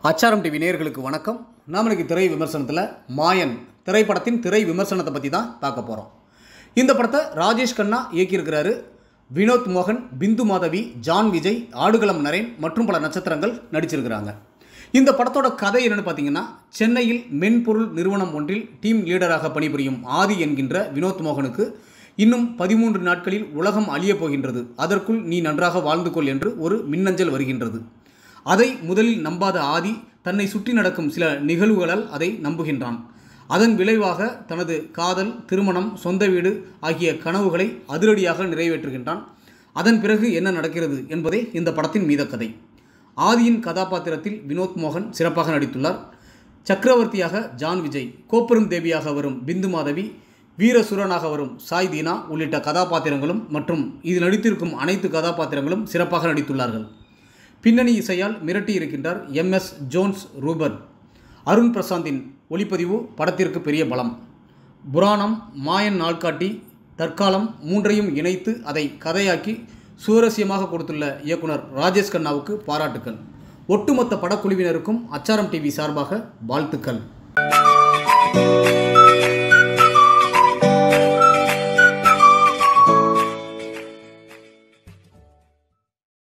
அச்சாரம் டிவி நேயர்களுக்கு வணக்கம். நாம் இன்னைக்கு திரை விமர்சனத்தில் மாயன் திரைப்படத்தின் திரை விமர்சனத்தை பற்றி தான் பார்க்க போகிறோம். இந்த படத்தை ராஜேஷ் கண்ணா இயக்கியிருக்கிறாரு. வினோத் மோகன், பிந்து மாதவி, ஜான் விஜய், ஆடுகளம் நரேன் மற்றும் பல நட்சத்திரங்கள் நடிச்சிருக்கிறாங்க. இந்த படத்தோட கதை என்னென்னு பார்த்தீங்கன்னா, சென்னையில் மென்பொருள் நிறுவனம் ஒன்றில் டீம் லீடராக பணிபுரியும் ஆதி என்கின்ற வினோத் மோகனுக்கு இன்னும் 13 நாட்களில் உலகம் அழியப் போகின்றது, அதற்குள் நீ நன்றாக வாழ்ந்து கொள் என்று ஒரு மின்னஞ்சல் வருகின்றது. அதை முதலில் நம்பாத ஆதி தன்னை சுற்றி நடக்கும் சில நிகழ்வுகளால் அதை நம்புகின்றான். அதன் விளைவாக தனது காதல், திருமணம், சொந்த வீடு ஆகிய கனவுகளை அதிரடியாக நிறைவேற்றுகின்றான். அதன் பிறகு என்ன நடக்கிறது என்பதே இந்த படத்தின் மீத கதை. ஆதியின் கதாபாத்திரத்தில் வினோத் மோகன் சிறப்பாக நடித்துள்ளார். சக்கரவர்த்தியாக ஜான் விஜய், கோப்பெரும் தேவியாக வரும் பிந்து மாதவி, வீரசுரனாக வரும் சாய் தீனா உள்ளிட்ட கதாபாத்திரங்களும் மற்றும் இதில் நடித்திருக்கும் அனைத்து கதாபாத்திரங்களும் சிறப்பாக நடித்துள்ளார்கள். பின்னணி இசையால் மிரட்டி இருக்கின்றார் MS ஜோன்ஸ் ரூபன். அருண் பிரசாந்தின் ஒளிப்பதிவு படத்திற்கு பெரிய பலம். புராணம், மாயன் நாள்காட்டி, தற்காலம் மூன்றையும் இணைத்து அதை கதையாக்கி சுவாரஸ்யமாக கொடுத்துள்ள இயக்குனர் ராஜேஷ் கண்ணாவுக்கு பாராட்டுக்கள். ஒட்டுமொத்த படக்குழுவினருக்கும் அச்சாரம் டிவி சார்பாக வாழ்த்துக்கள்.